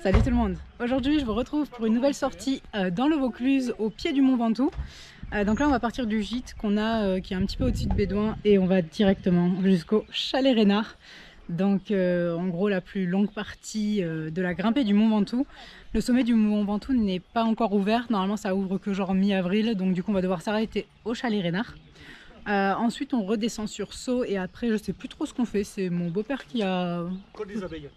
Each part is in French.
Salut tout le monde. Aujourd'hui je vous retrouve pour une nouvelle sortie dans le Vaucluse au pied du Mont Ventoux. Donc là on va partir du gîte qu'on a qui est un petit peu au-dessus de Bédouin et on va directement jusqu'au Chalet Reynard. Donc en gros la plus longue partie de la grimpée du Mont Ventoux. Le sommet du Mont Ventoux n'est pas encore ouvert, normalement ça ouvre que genre mi-avril, donc du coup on va devoir s'arrêter au Chalet Reynard. Ensuite on redescend sur Sceaux et après je sais plus trop ce qu'on fait, c'est mon beau-père qui a... Col des abeilles.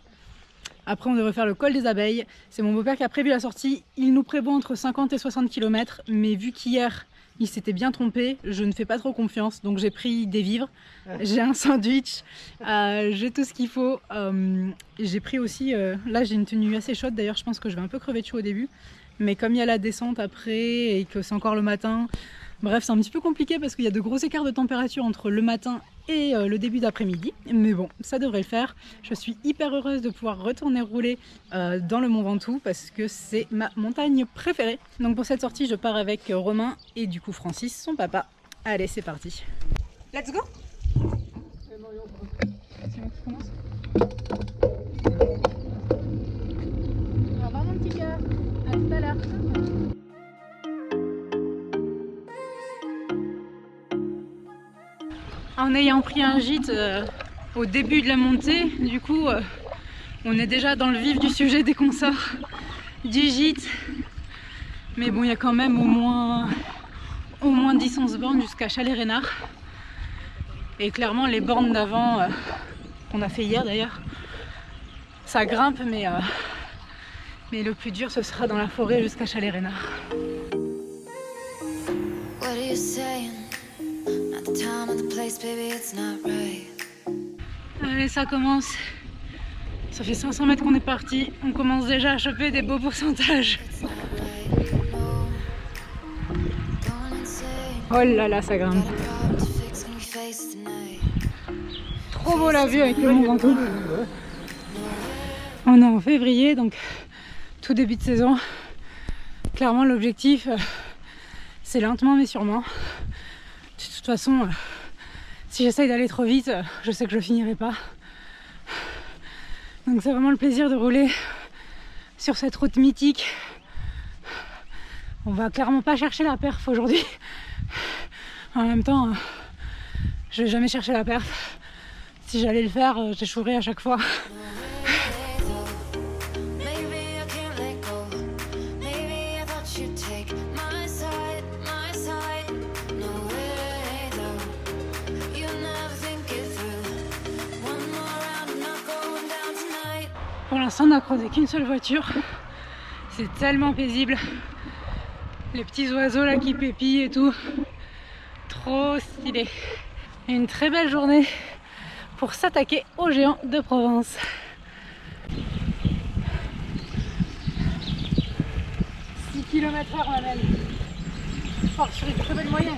Après on devrait faire le col des abeilles, c'est mon beau-père qui a prévu la sortie, il nous prévoit entre 50 et 60 km, mais vu qu'hier il s'était bien trompé, je ne fais pas trop confiance, donc j'ai pris des vivres, j'ai un sandwich, j'ai tout ce qu'il faut, j'ai pris aussi, là j'ai une tenue assez chaude d'ailleurs, je pense que je vais un peu crever de chaud au début, mais comme il y a la descente après et que c'est encore le matin, bref c'est un petit peu compliqué parce qu'il y a de gros écarts de température entre le matin et le début d'après-midi, mais bon, ça devrait le faire. Je suis hyper heureuse de pouvoir retourner rouler dans le Mont Ventoux parce que c'est ma montagne préférée. Donc pour cette sortie, je pars avec Romain et du coup Francis, son papa. Allez, c'est parti. Let's go! C'est moi qui commence. Au revoir mon petit cœur, à tout à l'heure. En ayant pris un gîte au début de la montée, du coup on est déjà dans le vif du sujet dès qu'on sort du gîte. Mais bon, il y a quand même au moins 10-11 bornes jusqu'à Chalet Reynard. Et clairement les bornes d'avant qu'on a fait hier d'ailleurs, ça grimpe mais le plus dur ce sera dans la forêt jusqu'à Chalet Reynard. Allez, ça commence. Ça fait 500 mètres qu'on est parti. On commence déjà à choper des beaux pourcentages. Oh là là, ça grimpe. Trop beau la vue avec le Mont Ventoux. On est en février, donc tout début de saison. Clairement, l'objectif, c'est lentement mais sûrement. De toute façon, si j'essaye d'aller trop vite, je sais que je finirai pas. Donc c'est vraiment le plaisir de rouler sur cette route mythique. On va clairement pas chercher la perf aujourd'hui. En même temps, je vais jamais chercher la perf. Si j'allais le faire, j'échouerais à chaque fois. Pour l'instant, on n'a croisé qu'une seule voiture. C'est tellement paisible. Les petits oiseaux là qui pépillent et tout. Trop stylé. Et une très belle journée pour s'attaquer aux géants de Provence. « 6 km/h ma belle. Je pars sur une très belle moyenne. »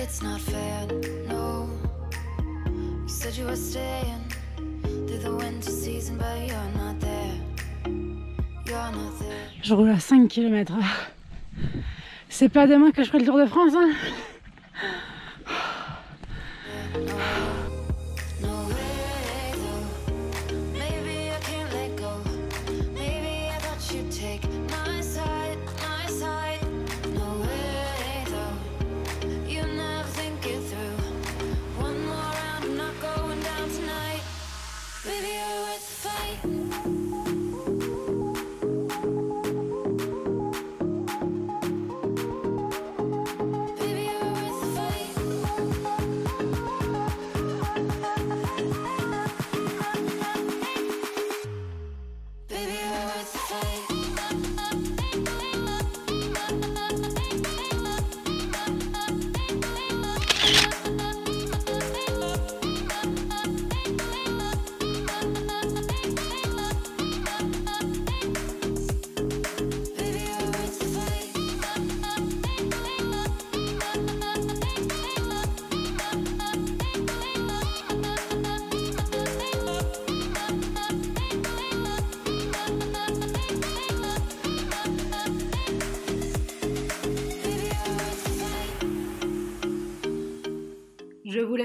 It's not fair, no. You said you were staying through the winter season, but you're not there. You're not there. Je roule à 5 km/h. C'est pas demain que je ferai le Tour de France, hein. Baby, you're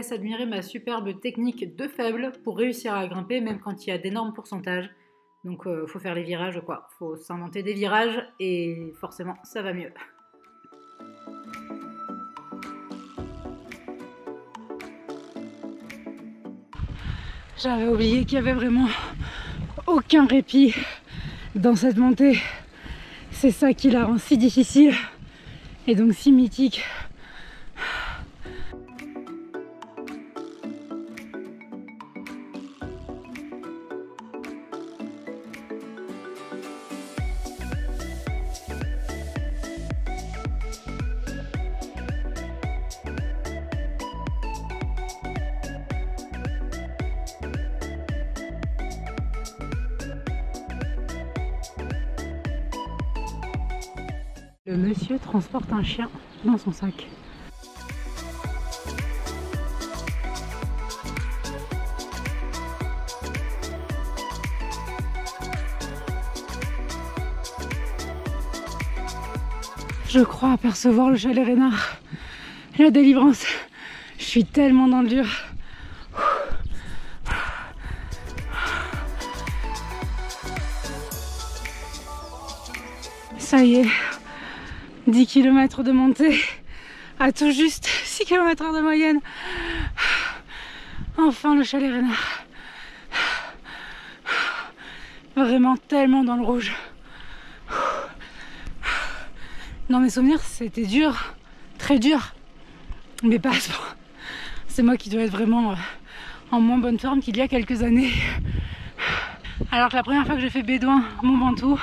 laisse admirer ma superbe technique de faible pour réussir à grimper même quand il y a d'énormes pourcentages. Donc faut faire les virages quoi, faut s'inventer des virages et forcément ça va mieux. J'avais oublié qu'il y avait vraiment aucun répit dans cette montée. C'est ça qui la rend si difficile et donc si mythique. Le monsieur transporte un chien dans son sac. Je crois apercevoir le chalet Reynard. La délivrance. Je suis tellement dans le dur. Ça y est. 10 km de montée à tout juste 6 km/h de moyenne. Enfin le chalet Reynard. Vraiment tellement dans le rouge. Dans mes souvenirs c'était dur, très dur, mais pas à ce point. C'est moi qui dois être vraiment en moins bonne forme qu'il y a quelques années. Alors que la première fois que j'ai fait Bédouin, Mont Ventoux,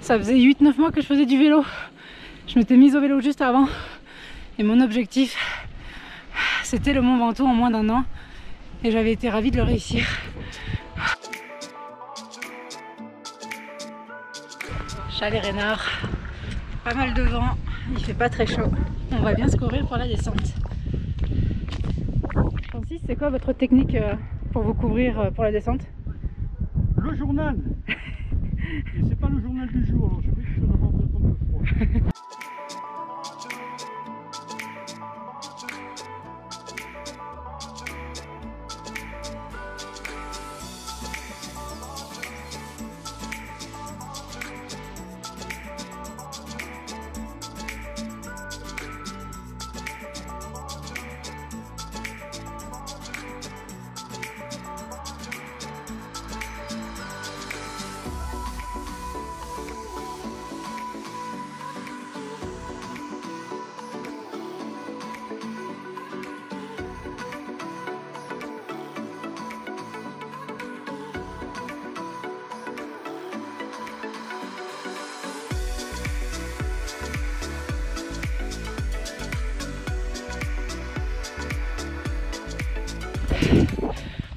ça faisait 8-9 mois que je faisais du vélo. Je m'étais mise au vélo juste avant. Et mon objectif, c'était le Mont Ventoux en moins d'1 an. Et j'avais été ravie de le réussir. Chalet Reynard. Pas mal de vent. Il fait pas très chaud. On va bien se courir pour la descente. Francis, c'est quoi votre technique pour vous couvrir pour la descente? Le journal. Et c'est pas le journal du jour, alors je sais que ça va avoir un peu froid.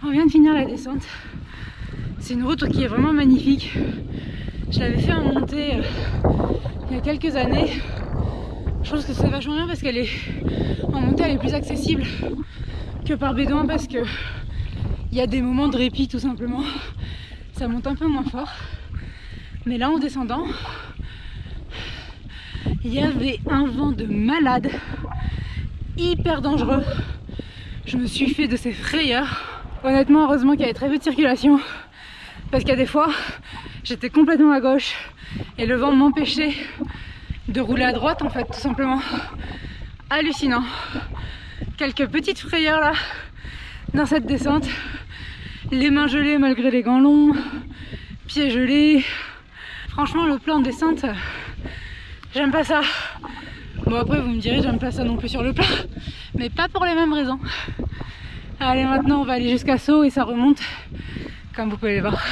On vient de finir la descente. C'est une route qui est vraiment magnifique. Je l'avais fait en montée il y a quelques années. Je pense que c'est vachement bien parce qu'elle est en montée, elle est plus accessible que par Bédouin parce que il y a des moments de répit tout simplement. Ça monte un peu moins fort. Mais là en descendant, il y avait un vent de malade, hyper dangereux. Je me suis fait de ces frayeurs. Honnêtement, heureusement qu'il y avait très peu de circulation parce qu'il y a des fois, j'étais complètement à gauche et le vent m'empêchait de rouler à droite en fait, tout simplement. Hallucinant. Quelques petites frayeurs là dans cette descente. Les mains gelées malgré les gants longs, pieds gelés. Franchement, le plan de descente, j'aime pas ça. Bon après vous me direz, j'aime pas ça non plus sur le plat, mais pas pour les mêmes raisons. Allez, maintenant on va aller jusqu'à Sceaux et ça remonte, comme vous pouvez le voir.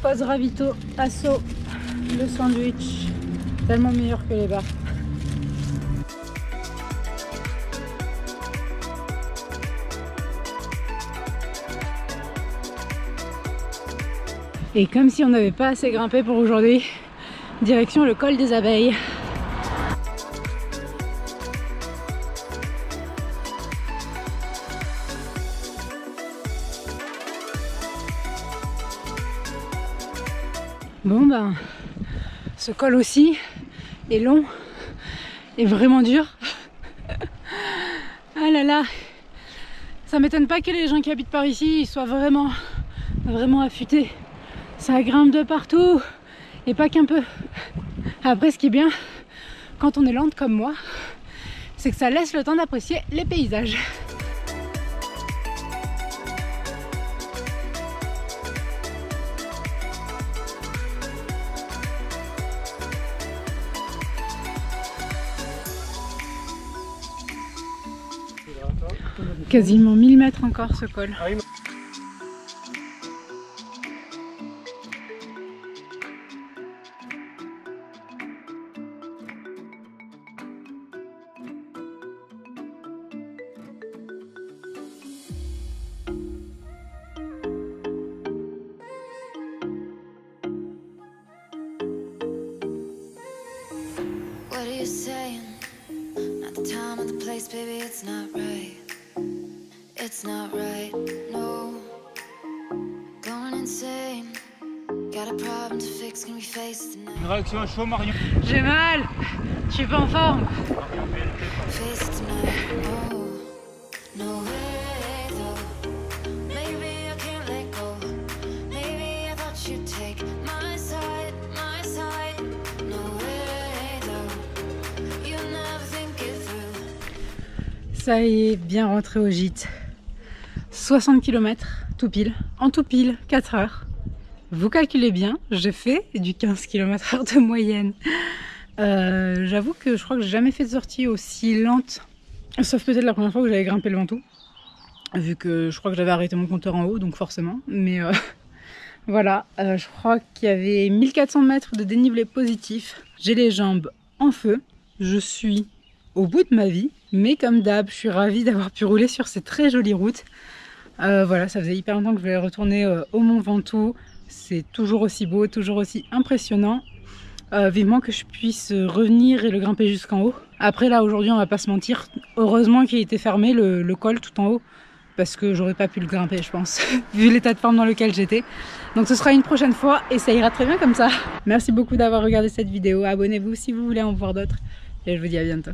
Pause ravito à Sceaux, le sandwich, tellement meilleur que les bars. Et comme si on n'avait pas assez grimpé pour aujourd'hui, direction le col des Abeilles. Bon ben, ce col aussi est long et vraiment dur. Ah là là, ça m'étonne pas que les gens qui habitent par ici ils soient vraiment affûtés. Ça grimpe de partout et pas qu'un peu. Après, ce qui est bien quand on est lente comme moi, c'est que ça laisse le temps d'apprécier les paysages. Quasiment 1000 mètres encore ce col. What are you saying? Not the time or the place, baby, it's not right. It's not right, no. Going insane. Got a problem to fix, can we face it tonight? Une réaction à chaud, Marion. J'ai mal, je suis pas en forme. Face it tonight, no. No way, though. Maybe I can't let go. Maybe I thought you'd take my side, my side. No way, though. You'll never think it through. Ça y est, bien rentré au gîte. 60 km tout pile, en tout pile 4 heures. Vous calculez bien, j'ai fait du 15 km/h de moyenne. J'avoue que je crois que j'ai jamais fait de sortie aussi lente, sauf peut-être la première fois que j'avais grimpé le Ventoux, vu que je crois que j'avais arrêté mon compteur en haut, donc forcément. Mais voilà, je crois qu'il y avait 1400 mètres de dénivelé positif. J'ai les jambes en feu, je suis au bout de ma vie, mais comme d'hab, je suis ravie d'avoir pu rouler sur ces très jolies routes. Voilà, ça faisait hyper longtemps que je voulais retourner au Mont Ventoux. C'est toujours aussi beau, toujours aussi impressionnant. Vivement que je puisse revenir et le grimper jusqu'en haut. Après là, aujourd'hui, on va pas se mentir. Heureusement qu'il était fermé le col tout en haut, parce que j'aurais pas pu le grimper, je pense, vu l'état de forme dans lequel j'étais. Donc ce sera une prochaine fois et ça ira très bien comme ça. Merci beaucoup d'avoir regardé cette vidéo. Abonnez-vous si vous voulez en voir d'autres. Et je vous dis à bientôt.